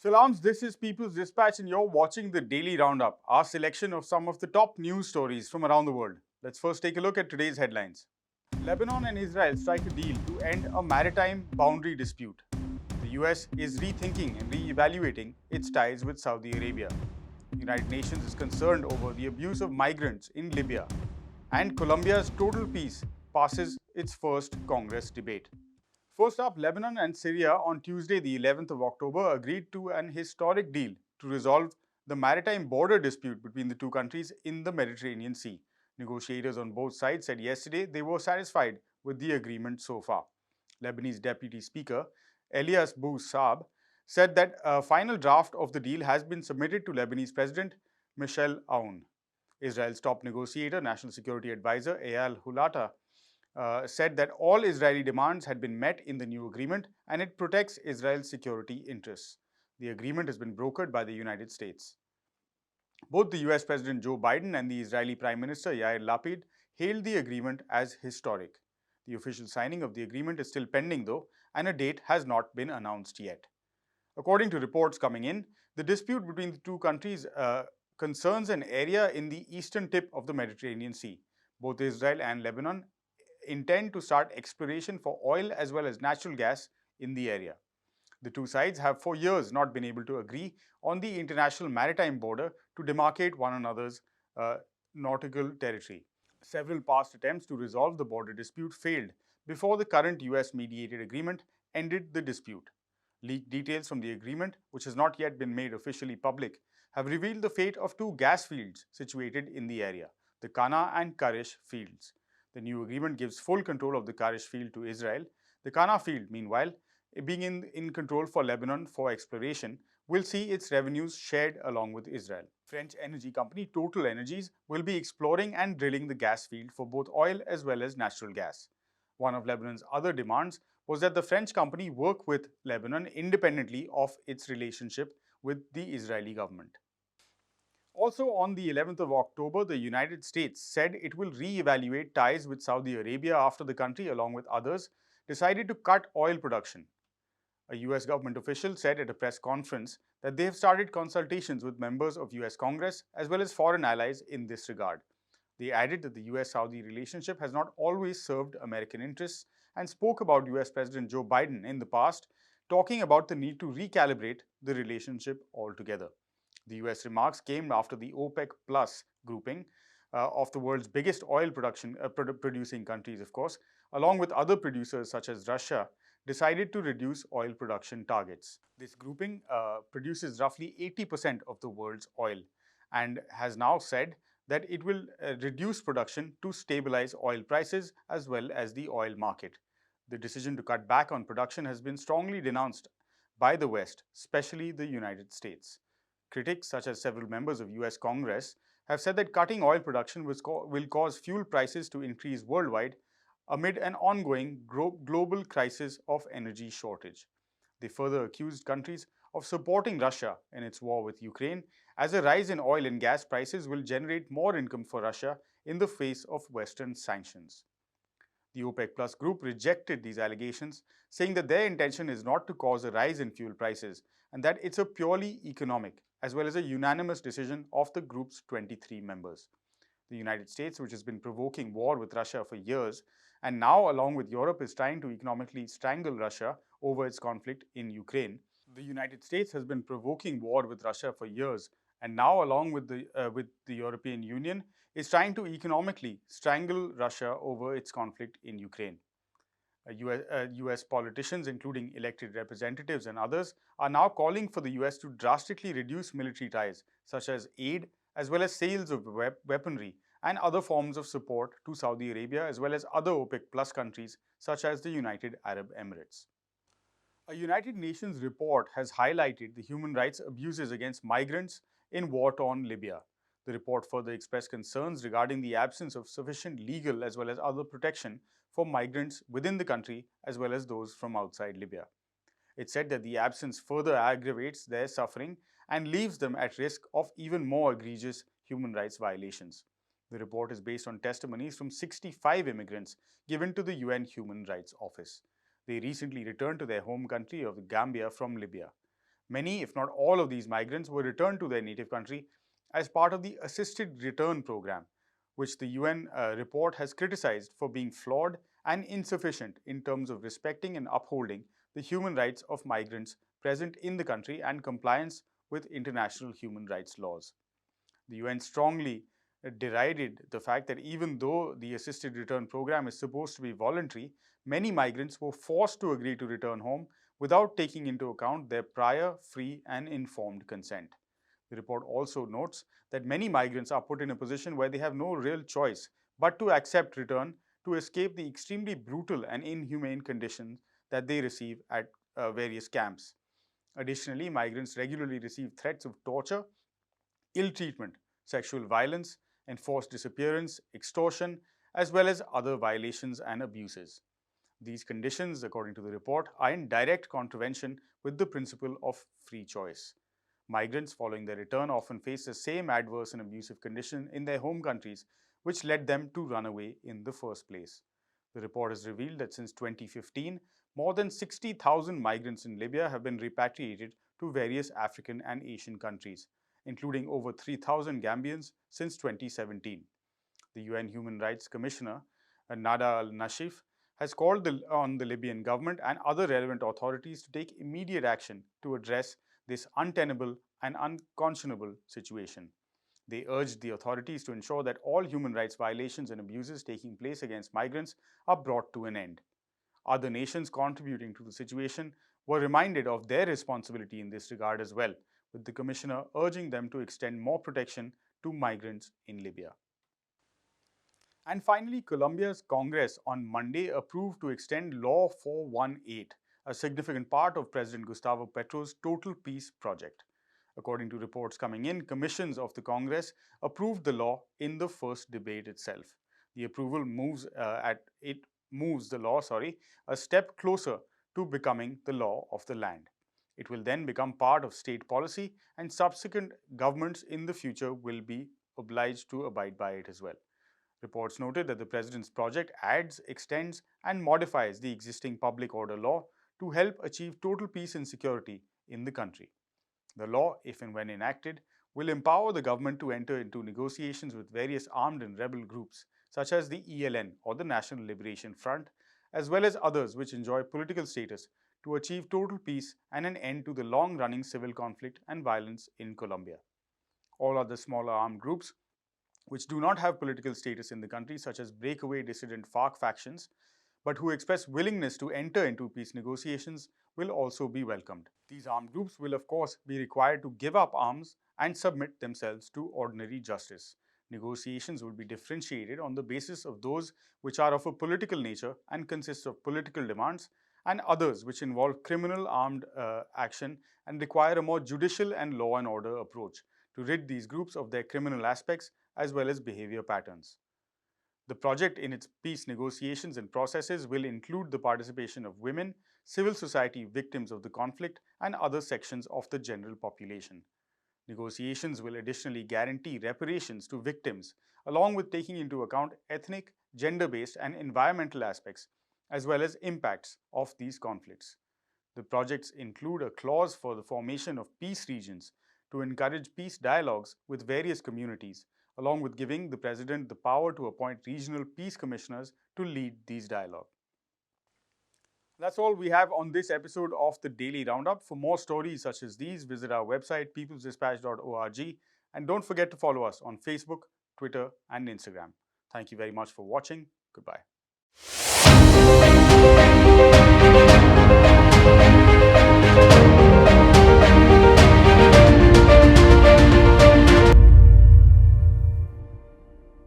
Salams, this is People's Dispatch, and you're watching the Daily Roundup, our selection of some of the top news stories from around the world. Let's first take a look at today's headlines. Lebanon and Israel strike a deal to end a maritime boundary dispute. The US is rethinking and re-evaluating its ties with Saudi Arabia. The United Nations is concerned over the abuse of migrants in Libya. And Colombia's total peace passes its first Congress debate. First up, Lebanon and Syria on Tuesday, the 11th of October, agreed to an historic deal to resolve the maritime border dispute between the two countries in the Mediterranean Sea. Negotiators on both sides said yesterday they were satisfied with the agreement so far. Lebanese Deputy Speaker Elias Bou Saab said that a final draft of the deal has been submitted to Lebanese President Michel Aoun. Israel's top negotiator, National Security Advisor Eyal Hulata, said that all Israeli demands had been met in the new agreement and it protects Israel's security interests. The agreement has been brokered by the United States. Both the US President Joe Biden and the Israeli Prime Minister Yair Lapid hailed the agreement as historic. The official signing of the agreement is still pending, though, and a date has not been announced yet. According to reports coming in, the dispute between the two countries concerns an area in the eastern tip of the Mediterranean Sea. Both Israel and Lebanon intend to start exploration for oil as well as natural gas in the area. The two sides have for years not been able to agree on the international maritime border to demarcate one another's nautical territory. Several past attempts to resolve the border dispute failed before the current US mediated agreement ended the dispute. Leaked details from the agreement, which has not yet been made officially public, have revealed the fate of two gas fields situated in the area, the Kana and Karish fields. The new agreement gives full control of the Karish field to Israel. The Kana field, meanwhile, being in control for Lebanon for exploration, will see its revenues shared along with Israel. French energy company Total Energies will be exploring and drilling the gas field for both oil as well as natural gas. One of Lebanon's other demands was that the French company work with Lebanon independently of its relationship with the Israeli government. Also, on the 11th of October, the United States said it will re-evaluate ties with Saudi Arabia after the country, along with others, decided to cut oil production. A US government official said at a press conference that they have started consultations with members of US Congress as well as foreign allies in this regard. They added that the US-Saudi relationship has not always served American interests and spoke about US President Joe Biden in the past, talking about the need to recalibrate the relationship altogether. The US remarks came after the OPEC Plus grouping of the world's biggest oil producing countries, of course, along with other producers such as Russia, decided to reduce oil production targets. This grouping produces roughly 80% of the world's oil and has now said that it will reduce production to stabilize oil prices as well as the oil market. The decision to cut back on production has been strongly denounced by the West, especially the United States. Critics, such as several members of US Congress, have said that cutting oil production will cause fuel prices to increase worldwide amid an ongoing global crisis of energy shortage. They further accused countries of supporting Russia in its war with Ukraine, as a rise in oil and gas prices will generate more income for Russia in the face of Western sanctions. The OPEC Plus group rejected these allegations, saying that their intention is not to cause a rise in fuel prices and that it's a purely economic as well as a unanimous decision of the group's 23 members. The United States, which has been provoking war with Russia for years, and now along with Europe is trying to economically strangle Russia over its conflict in Ukraine. The United States has been provoking war with Russia for years, and now along with the European Union is trying to economically strangle Russia over its conflict in Ukraine. US politicians, including elected representatives and others, are now calling for the US to drastically reduce military ties, such as aid as well as sales of weaponry and other forms of support to Saudi Arabia as well as other OPEC Plus countries such as the United Arab Emirates. A United Nations report has highlighted the human rights abuses against migrants in war-torn Libya. The report further expressed concerns regarding the absence of sufficient legal as well as other protection for migrants within the country as well as those from outside Libya. It said that the absence further aggravates their suffering and leaves them at risk of even more egregious human rights violations. The report is based on testimonies from 65 immigrants given to the UN Human Rights Office. They recently returned to their home country of Gambia from Libya. Many, if not all, of these migrants were returned to their native country as part of the Assisted Return Program, which the UN report has criticized for being flawed and insufficient in terms of respecting and upholding the human rights of migrants present in the country and compliance with international human rights laws. The UN strongly derided the fact that even though the assisted return program is supposed to be voluntary, many migrants were forced to agree to return home without taking into account their prior free and informed consent. The report also notes that many migrants are put in a position where they have no real choice but to accept return to escape the extremely brutal and inhumane conditions that they receive at various camps. Additionally, migrants regularly receive threats of torture, ill treatment, sexual violence, enforced disappearance, extortion, as well as other violations and abuses. These conditions, according to the report, are in direct contravention with the principle of free choice. Migrants following their return often face the same adverse and abusive condition in their home countries, which led them to run away in the first place. The report has revealed that since 2015, more than 60,000 migrants in Libya have been repatriated to various African and Asian countries, including over 3,000 Gambians since 2017. The UN Human Rights Commissioner, Nada al-Nashif, has called on the Libyan government and other relevant authorities to take immediate action to address this untenable and unconscionable situation. They urged the authorities to ensure that all human rights violations and abuses taking place against migrants are brought to an end. Other nations contributing to the situation were reminded of their responsibility in this regard as well, with the Commissioner urging them to extend more protection to migrants in Libya. And finally, Colombia's Congress on Monday approved to extend Law 418, a significant part of President Gustavo Petro's Total Peace project. According to reports coming in, commissions of the Congress approved the law in the first debate itself. The approval moves the law, a step closer to becoming the law of the land. It will then become part of state policy, and subsequent governments in the future will be obliged to abide by it as well. Reports noted that the President's project adds, extends, and modifies the existing public order law to help achieve total peace and security in the country. The law, if and when enacted, will empower the government to enter into negotiations with various armed and rebel groups, such as the ELN or the National Liberation Front, as well as others which enjoy political status, to achieve total peace and an end to the long-running civil conflict and violence in Colombia. All other smaller armed groups which do not have political status in the country, such as breakaway dissident FARC factions, but who express willingness to enter into peace negotiations, will also be welcomed. These armed groups will, of course, be required to give up arms and submit themselves to ordinary justice. Negotiations will be differentiated on the basis of those which are of a political nature and consist of political demands, and others which involve criminal armed action and require a more judicial and law and order approach to rid these groups of their criminal aspects as well as behavior patterns. The project in its peace negotiations and processes will include the participation of women, civil society victims of the conflict, and other sections of the general population. Negotiations will additionally guarantee reparations to victims, along with taking into account ethnic, gender-based, and environmental aspects, as well as impacts of these conflicts. The projects include a clause for the formation of peace regions to encourage peace dialogues with various communities, along with giving the President the power to appoint regional peace commissioners to lead these dialogues. That's all we have on this episode of the Daily Roundup. For more stories such as these, visit our website, peoplesdispatch.org, and don't forget to follow us on Facebook, Twitter, and Instagram. Thank you very much for watching. Goodbye.